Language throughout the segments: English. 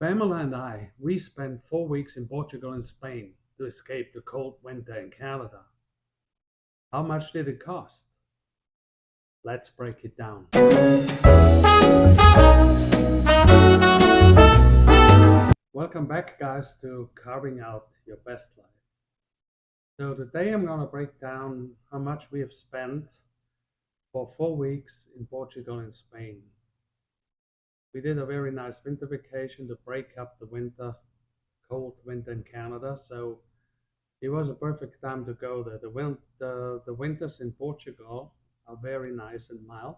Pamela and we spent 4 weeks in Portugal and Spain to escape the cold winter in Canada. How much did it cost? Let's break it down. Welcome back, guys, to Carving Out Your Best Life. So, today I'm going to break down how much we have spent for 4 weeks in Portugal and Spain. We did a very nice winter vacation to break up the cold winter in Canada. So, it was a perfect time to go there. The winters in Portugal are very nice and mild.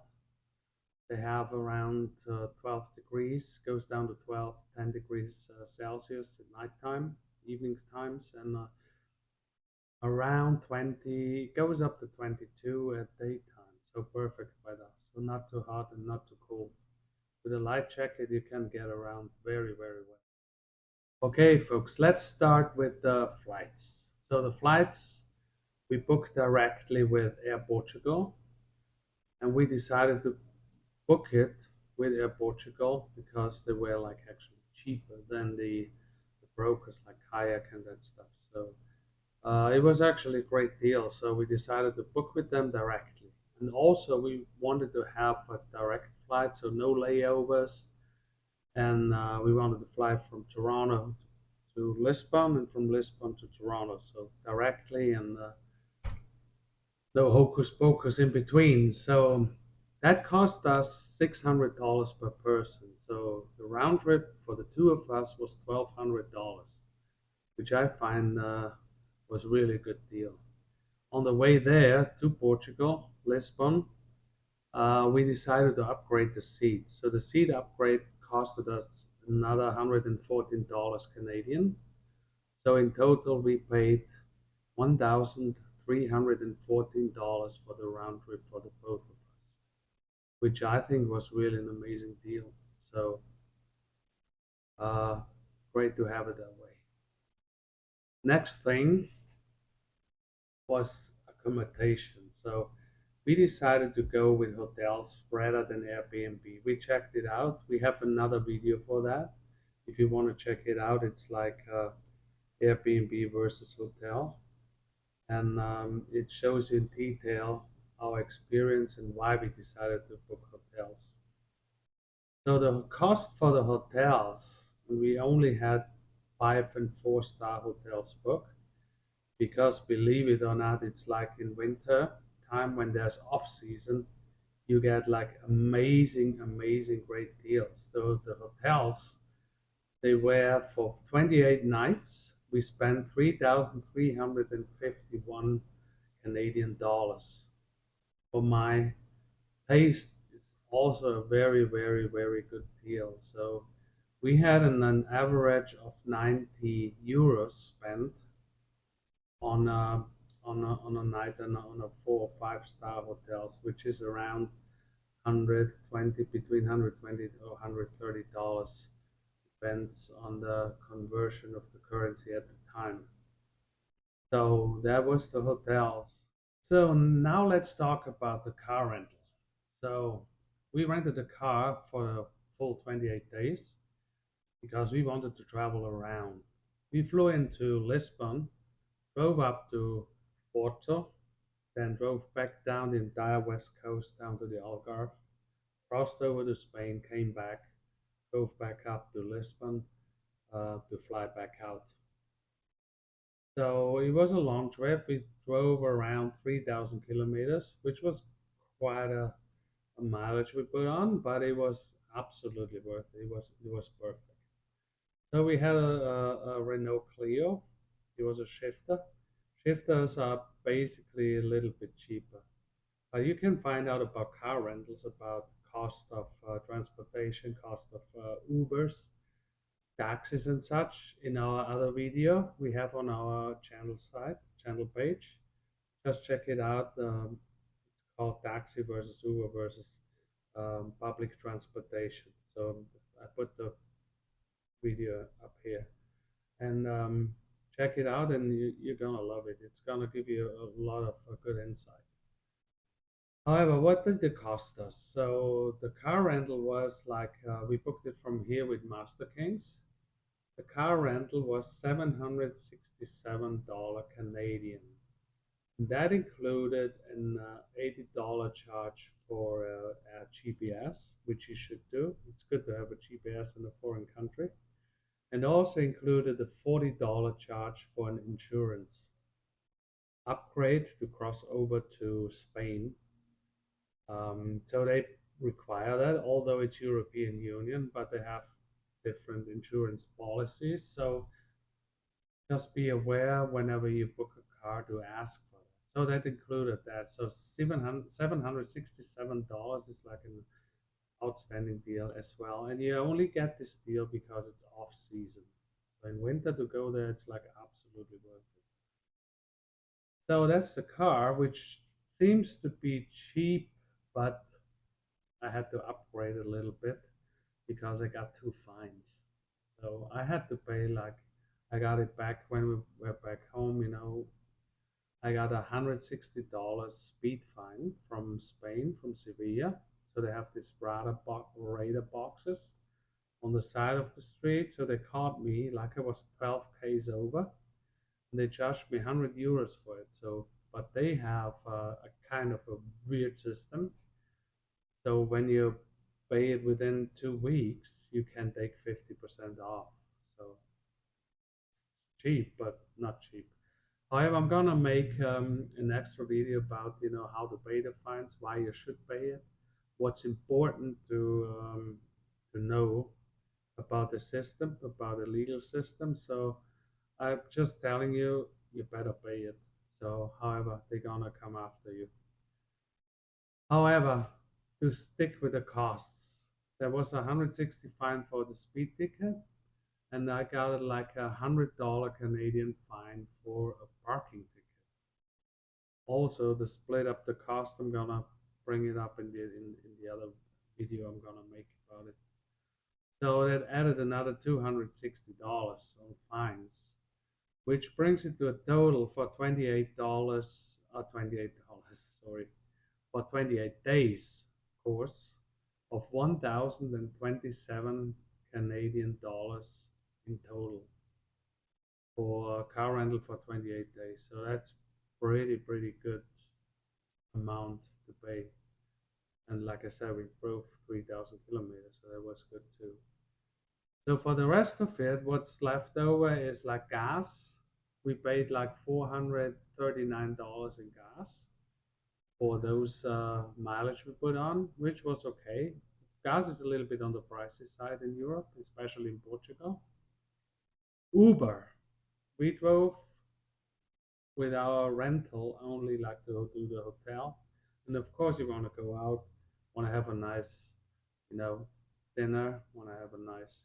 They have around 12 degrees, goes down to 12, 10 degrees Celsius at nighttime, evening times, and around 20, goes up to 22 at daytime. So perfect weather. So not too hot and not too cold. With a light jacket, you can get around very, very well. Okay, folks, let's start with the flights. So the flights we booked directly with Air Portugal, and we decided to book it with Air Portugal because they were like actually cheaper than the brokers like Kayak and that stuff. So it was actually a great deal. So we decided to book with them directly, and also we wanted to have a direct flight, so no layovers, and we wanted to fly from Toronto to Lisbon and from Lisbon to Toronto, so directly and no hocus pocus in between. So that cost us $600 per person. So the round trip for the two of us was $1,200, which I find was really a good deal. On the way there to Portugal, Lisbon, we decided to upgrade the seats. So the seat upgrade costed us another $114 Canadian. So in total, we paid $1,314 for the round trip for the both of us, which I think was really an amazing deal. So uh, great to have it that way. Next thing was accommodation. So we decided to go with hotels rather than Airbnb. We checked it out. We have another video for that. If you want to check it out, it's like Airbnb versus hotel. And it shows you in detail our experience and why we decided to book hotels. So the cost for the hotels, we only had 5 and 4 star hotels booked because believe it or not, it's like in winter time when there's off season, you get like amazing, amazing great deals. So the hotels, they were for 28 nights. We spent 3,351 Canadian dollars. For my taste, it's also a very, very, very good deal. So we had an average of 90 euros spent on a night on a 4 or 5 star hotels, which is around 120 between 120 or $130, depends on the conversion of the currency at the time. So that was the hotels. So now let's talk about the car rental. So we rented a car for a full 28 days because we wanted to travel around. We flew into Lisbon, drove up to Porto, then drove back down the entire west coast down to the Algarve, crossed over to Spain, came back, drove back up to Lisbon to fly back out. So it was a long trip. We drove around 3,000 kilometers, which was quite a mileage we put on, but it was absolutely worth it. It was perfect. So we had a Renault Clio. It was a shifter. Shifters are basically a little bit cheaper. You can find out about car rentals, about cost of transportation, cost of Ubers, taxes and such in our other video we have on our channel page. Just check it out. It's called taxi versus Uber versus public transportation. So I put the video up here and check it out, and you're gonna love it. It's gonna give you a lot of good insight. However, what did it cost us? So the car rental was like we booked it from here with Master Kings. The car rental was $767 Canadian. And that included an $80 charge for a GPS, which you should do. It's good to have a GPS in a foreign country. And also included a $40 charge for an insurance upgrade to cross over to Spain. So they require that, although it's European Union, but they have different insurance policies. So just be aware whenever you book a car to ask for that. So that included that. So $767 is like an outstanding deal as well. And you only get this deal because it's off season. So in winter to go there, it's like absolutely worth it. So that's the car, which seems to be cheap, but I had to upgrade a little bit because I got two fines. So I had to pay like I got it back when we were back home, I got $160 speed fine from Spain, from Sevilla. So they have these radar boxes on the side of the street. So they caught me like I was 12 k's over, and they charged me €100 for it. So, but they have a kind of a weird system. So when you pay it within 2 weeks, you can take 50% off. So cheap, but not cheap. However, I'm gonna make an extra video about how to pay the fines, why you should pay it, what's important to know about the system, about the legal system. So I'm just telling you, you better pay it. So, however, they're gonna come after you. However, to stick with the costs, there was 160 fine for the speed ticket, and I got like $100 Canadian fine for a parking ticket. Also, to split up the cost, I'm gonna bring it up in the other video I'm gonna make about it. So that added another $260 on fines, which brings it to a total for $28, sorry, for 28 days course of 1,027 Canadian dollars in total for car rental for 28 days. So that's pretty good amount to pay. And like I said, we drove 3,000 kilometers, so that was good too. So for the rest of it, what's left over is like gas. We paid like $439 in gas for those mileage we put on, which was okay. Gas is a little bit on the pricey side in Europe, especially in Portugal. Uber. We drove with our rental only like to go to the hotel. And of course, you want to go out, want to have a nice, you know, dinner, want to have a nice,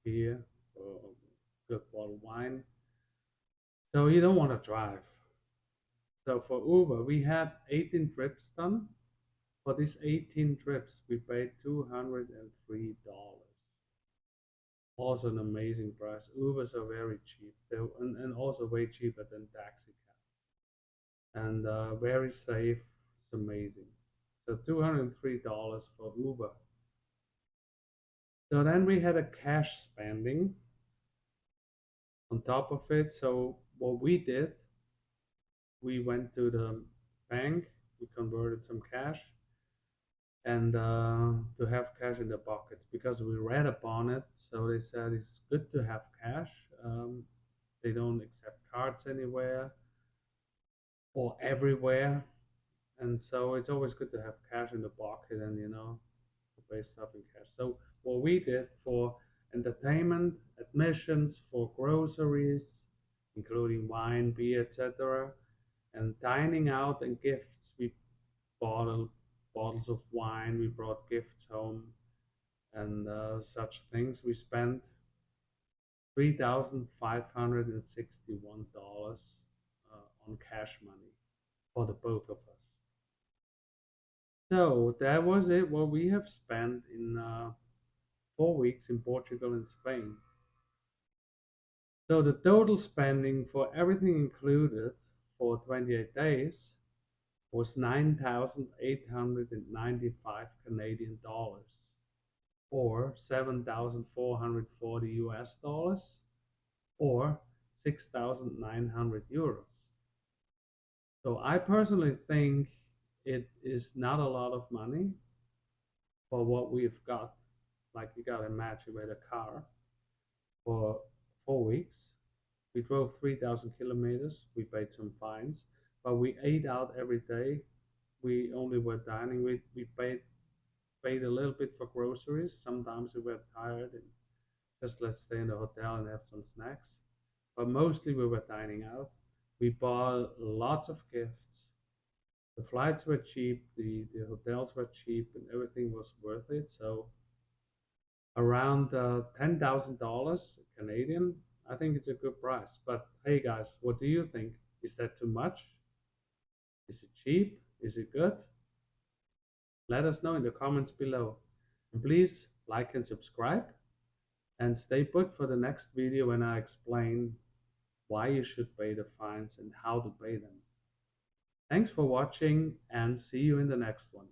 beer or a good bottle of wine. So you don't want to drive. So for Uber, we had 18 trips done. For these 18 trips, we paid $203. Also an amazing price. Ubers are very cheap, and also way cheaper than taxi cabs, and very safe. It's amazing. So $203 for Uber. So then we had a cash spending on top of it. So what we did, we went to the bank, we converted some cash, and to have cash in the pockets because we read upon it. So they said it's good to have cash. They don't accept cards anywhere or everywhere, and so it's always good to have cash in the pocket and to pay stuff in cash. So what we did for entertainment, admissions, for groceries, including wine, beer, etc., and dining out and gifts, we bought bottles of wine, we brought gifts home, and such things. We spent $3,561 on cash money for the both of us. So that was it. What we have spent in 4 weeks in Portugal and Spain. So the total spending for everything included for 28 days was 9,895 Canadian dollars. or 7,440 US dollars, or 6,900 euros. So I personally think it is not a lot of money for what we've got. Like you gotta imagine with a car for 4 weeks. We drove 3,000 kilometers. We paid some fines, but we ate out every day. We only were dining. We paid a little bit for groceries. Sometimes we were tired and just let's stay in the hotel and have some snacks. But mostly we were dining out. We bought lots of gifts. The flights were cheap, the hotels were cheap, and everything was worth it. So around $10,000 Canadian, I think it's a good price. But hey, guys, what do you think? Is that too much? Is it cheap? Is it good? Let us know in the comments below. And please like and subscribe. And stay put for the next video when I explain why you should pay the fines and how to pay them. Thanks for watching and see you in the next one.